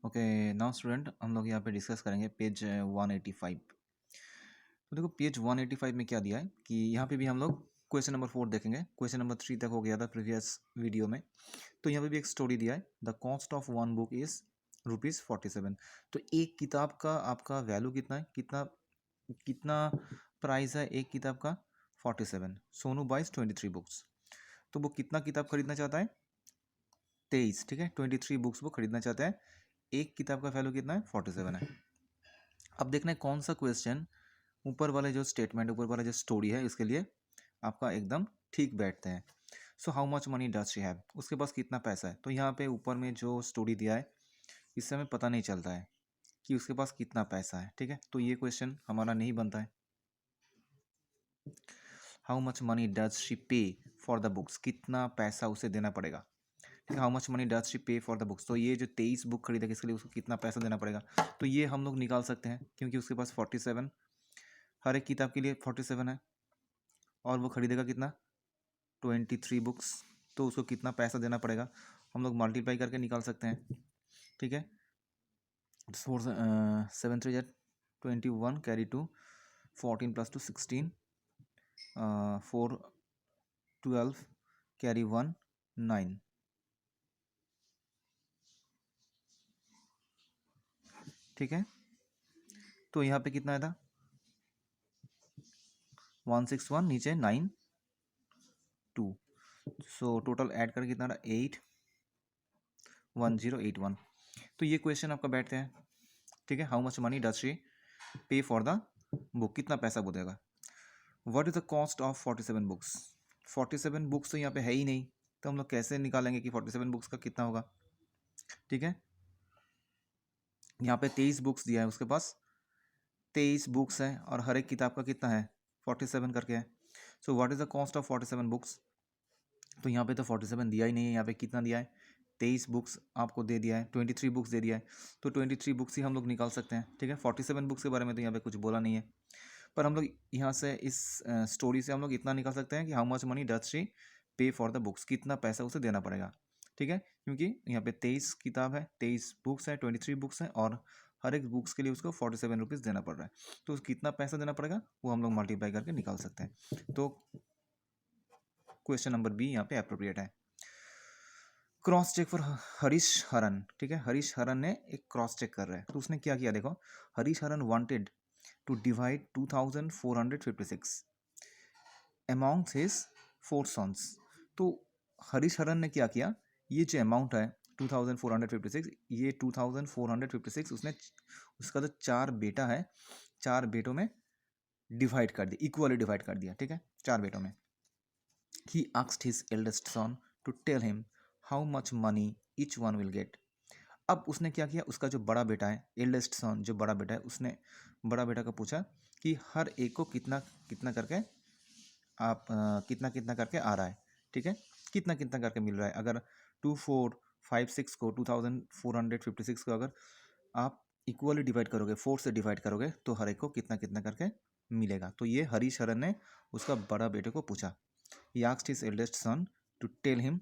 Okay, now student हम लोग यहाँ पे डिस्कस करेंगे पेज 185। तो देखो पेज 185 में क्या दिया है कि यहाँ पे भी हम लोग क्वेश्चन नंबर 4 देखेंगे। क्वेश्चन नंबर 3 तक हो गया था प्रीवियस वीडियो में। तो यहाँ पे भी एक स्टोरी दिया है, the cost of one book is ₹47। तो एक किताब का आपका वैल्यू कितना है, कितना कितना प्राइस है एक किताब का? 47। Sonu buys 23 books. तो वो कितना किताब खरीदना चाहता है? 23। ठीक है, 23 बुक्स वो खरीदना चाहता है। एक किताब का वैल्यू कितना है? 47 है। अब देखना है कौन सा क्वेश्चन ऊपर वाले जो स्टेटमेंट, ऊपर वाला जो स्टोरी है, इसके लिए आपका एकदम ठीक बैठते हैं। So how much money does she have, उसके पास कितना पैसा है। तो यहाँ पे ऊपर में जो स्टोरी दिया है इससे हमें पता नहीं चलता है कि उसके पास कितना पैसा है। ठीक है, तो ये क्वेश्चन हमारा नहीं बनता है। How much money does she पे फॉर द बुक्स, कितना पैसा उसे देना पड़ेगा। ठीक है, how much money does she पे फॉर द बुक्स, तो ये जो 23 बुक खरीदेगा इसके लिए उसको कितना पैसा देना पड़ेगा। तो ये हम लोग निकाल सकते हैं क्योंकि उसके पास 47, हर एक किताब के लिए 47 है और वो खरीदेगा कितना? 23 बुक्स। तो उसको कितना पैसा देना पड़ेगा हम लोग मल्टीप्लाई करके निकाल सकते हैं। ठीक है, 7 3 21 कैरी 2, 14 + 2 16, 4 12 कैरी 1 9। ठीक है, तो यहाँ पे कितना था? 161, नीचे 9 2। सो टोटल ऐड करके कितना रहा? 8 1081। तो ये क्वेश्चन आपका बैठते हैं। ठीक है, how much money does she पे फॉर द बुक, कितना पैसा वो देगा। What is the cost of 47 books, 47 books तो यहाँ पे है ही नहीं, तो हम लोग कैसे निकालेंगे कि 47 बुक्स का कितना होगा। ठीक है, यहाँ पे 23 बुक्स दिया है, उसके पास 23 बुक्स है और हर एक किताब का कितना है? 47 करके है। So what is the cost of 47 books, तो यहाँ पे तो 47 दिया ही नहीं है, यहाँ पे कितना दिया है? 23 बुक्स आपको दे दिया है, 23 बुक्स दे दिया है, तो 23 बुक्स ही हम लोग निकाल सकते हैं। ठीक है, 47 बुक्स के बारे में तो यहाँ पे कुछ बोला नहीं है, पर हम लोग यहाँ से इस स्टोरी से हम लोग इतना निकाल सकते हैं कि how much money does she पे फॉर द बुक्स, कितना पैसा उसे देना पड़ेगा। ठीक है, क्योंकि यहाँ पे 23 किताब है, 23 बुक्स है, 23 बुक्स है और हर एक बुक्स के लिए उसको 47 रुपीज़ देना पड़ रहा है। तो कितना पैसा देना पड़ेगा वो हम लोग मल्टीप्लाई करके निकाल सकते हैं। तो क्वेश्चन नंबर बी यहाँ पे अप्रोप्रिएट है। क्रॉस चेक फॉर हरीश हरन। ठीक है, हरीश हरन ने एक क्रॉस चेक कर रहा है, तो उसने क्या किया देखो। Harish Haran wanted to divide 2456 amongst his 4 sons. तो हरीश हरन ने क्या किया, ये जो अमाउंट है 2456, ये 2456 उसने, उसका जो 4 बेटा है, 4 बेटों में डिवाइड कर दिया, इक्वली डिवाइड कर दिया। ठीक है, 4 बेटों में। He asked his eldest son to tell him how much money each one will get. अब उसने क्या किया, उसका जो बड़ा बेटा है, एल्डेस्ट सन जो बड़ा बेटा है, उसने बड़ा बेटा को पूछा कि हर एक को कितना कितना करके आप कितना कितना करके आ रहा है। ठीक है, कितना कितना करके मिल रहा है। अगर 2456 को 2456 को अगर आप इक्वली डिवाइड करोगे, 4 से डिवाइड करोगे, तो हर एक को कितना कितना करके मिलेगा। तो ये हरीश हरन ने उसका बड़ा बेटे को पूछा। He asked his eldest son to tell him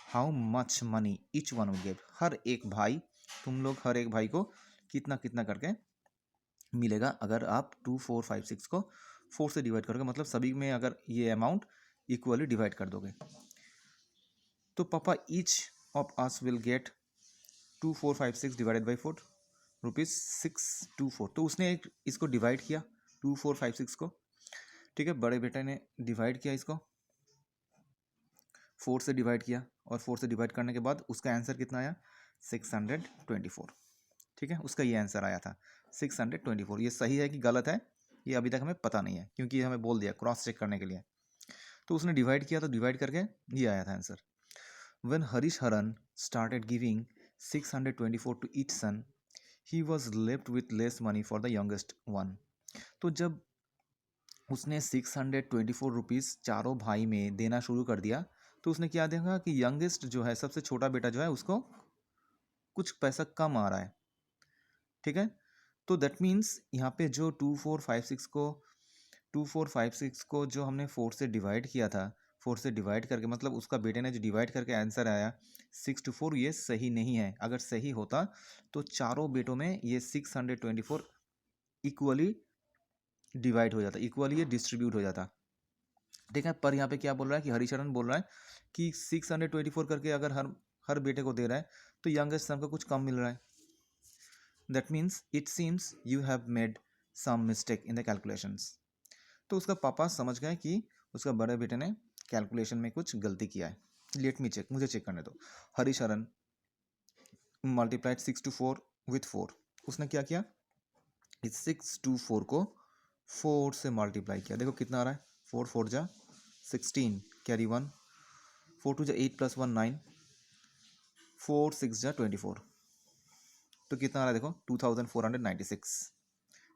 how much money each one will give. हर एक भाई, तुम लोग हर एक भाई को कितना कितना करके मिलेगा अगर आप 2456 को 4 से डिवाइड करोगे, मतलब सभी में अगर ये अमाउंट इक्वली डिवाइड कर दोगे। तो पापा each of us will get 2456 divided by 4 ₹624। तो उसने एक इसको डिवाइड किया 2456 को। ठीक है, बड़े बेटे ने डिवाइड किया इसको, 4 से डिवाइड किया और 4 से डिवाइड करने के बाद उसका आंसर कितना आया? 624। ठीक है, उसका ये आंसर आया था 624। ये सही है कि गलत है ये अभी तक हमें पता नहीं है, क्योंकि हमें बोल दिया क्रॉस चेक करने के लिए। तो उसने डिवाइड किया, तो डिवाइड करके ये आया था answer. When Harish Haran started giving 624 to each son, he was left with less money for the youngest one. तो जब उसने 624 रुपीज़ चारों भाई में देना शुरू कर दिया, तो उसने क्या देखा कि यंगेस्ट जो है, सबसे छोटा बेटा जो है, उसको कुछ पैसा कम आ रहा है। ठीक है, तो दैट मीन्स यहाँ पे जो 2456 को जो हमने 4 से डिवाइड किया था, 4 से डिवाइड करके, मतलब उसका बेटे ने जो डिवाइड करके आंसर आया 6 to 4, ये सही नहीं है। अगर सही होता तो चारों बेटों में ये 624 इक्वली डिवाइड हो जाता, इक्वली ये डिस्ट्रीब्यूट हो जाता। ठीक है, पर यहाँ पे क्या बोल रहा है कि हरिचरण बोल रहा है कि 624 करके अगर हर हर बेटे को दे रहा है तो यंगेस्ट सन को कुछ कम मिल रहा है। That means it seems you have made some mistake in the calculations. तो उसका पापा समझ गए कि उसका बड़े बेटे ने कैलकुलेशन में कुछ गलती किया है। लेट मी चेक, मुझे चेक करने दो। Harisharan multiplied 6 to 4 with 4। उसने क्या किया, इस 6 to 4 को 4 से मल्टीप्लाई किया। देखो कितना आ रहा है, 4 4 जा 16, कैरी 1, 4 2 जा 8 + 1 9, 4 6 जा 24। तो कितना आ रहा है देखो 2496।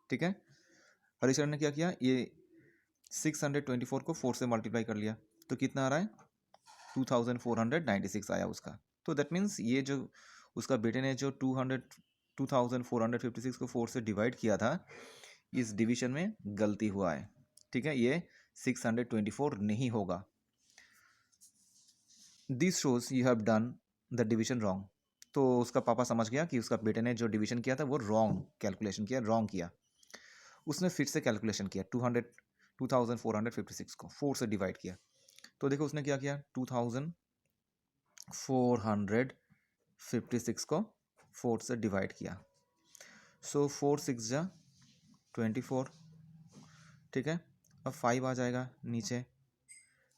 ठीक है, हरिशरण ने क्या किया, ये 624 को 4 से मल्टीप्लाई कर लिया, तो कितना आ रहा है 2496 आया उसका। तो दैट मीन्स ये जो उसका बेटे ने जो 2456 को 4 से डिवाइड किया था, इस डिवीजन में गलती हुआ है। ठीक है, ये 624 नहीं होगा। This shows you have done the division wrong. तो उसका पापा समझ गया कि उसका बेटे ने जो डिवीजन किया था वो रॉन्ग कैलकुलेशन किया, रॉन्ग किया। उसने फिर से कैलकुलेशन किया, 2456 को 4 से डिवाइड किया। तो देखो उसने क्या किया, 2456 को 4 से डिवाइड किया। सो 4 6 जा 24। ठीक है, अब 5 आ जाएगा नीचे,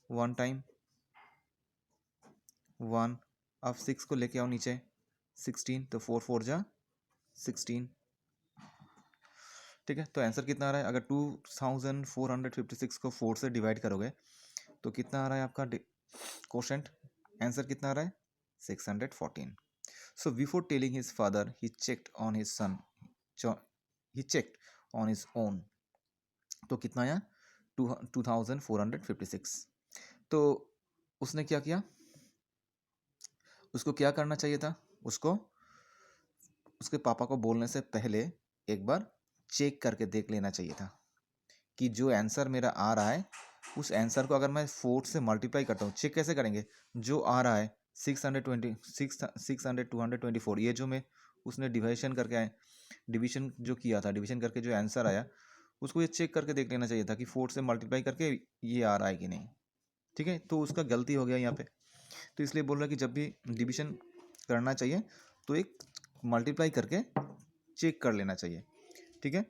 1 टाइम 1। अब 6 को लेके आओ नीचे, 16, तो 4 4 जा 16। ठीक है, तो आंसर कितना आ रहा है, अगर 2456 को 4 से डिवाइड करोगे तो कितना आ रहा है आपका कोशेंट, आंसर कितना आ रहा है 614। So before telling his father he checked on his son, he checked on his own. तो कितना आया 2456। तो उसने क्या किया, उसको क्या करना चाहिए था, उसको उसके पापा को बोलने से पहले एक बार चेक करके देख लेना चाहिए था कि जो आंसर मेरा आ रहा है उस आंसर को अगर मैं 4 से मल्टीप्लाई करता हूँ, चेक कैसे करेंगे, जो आ रहा है 224, ये जो मैं उसने डिविजन करके आए, डिवीजन जो किया था, डिवीजन करके जो आंसर आया उसको ये चेक करके देख लेना चाहिए था कि 4 से मल्टीप्लाई करके ये आ रहा है कि नहीं। ठीक है, तो उसका गलती हो गया यहाँ पे। तो इसलिए बोल रहा है कि जब भी डिवीजन करना चाहिए तो एक मल्टीप्लाई करके चेक कर लेना चाहिए। ठीक है,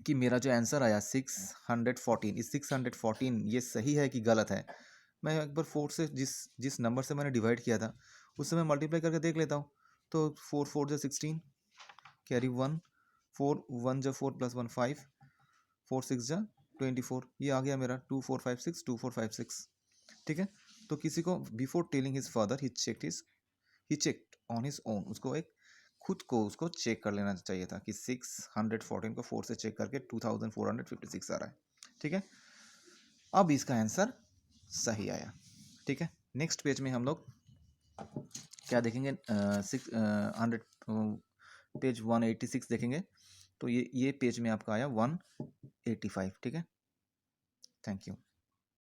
कि मेरा जो आंसर आया 614, इस 614 ये सही है कि गलत है। मैं एक बार 4 से जिस नंबर से मैंने डिवाइड किया था उससे मैं मल्टीप्लाई करके देख लेता हूँ। तो 4 4 जा 16, कैरी 1, 4 1 जा 4 + 1 5, 4 6 जा 24, ये आ गया मेरा 2456। ठीक है, तो किसी को before telling his father he checked on his own, उसको एक खुद को उसको चेक कर लेना चाहिए था कि 614 को 4 से चेक करके 2456 आ रहा है। ठीक है, अब इसका आंसर सही आया। ठीक है, नेक्स्ट पेज में हम लोग क्या देखेंगे, 600 पेज 186 देखेंगे। तो ये पेज में आपका आया 185। ठीक है, थैंक यू।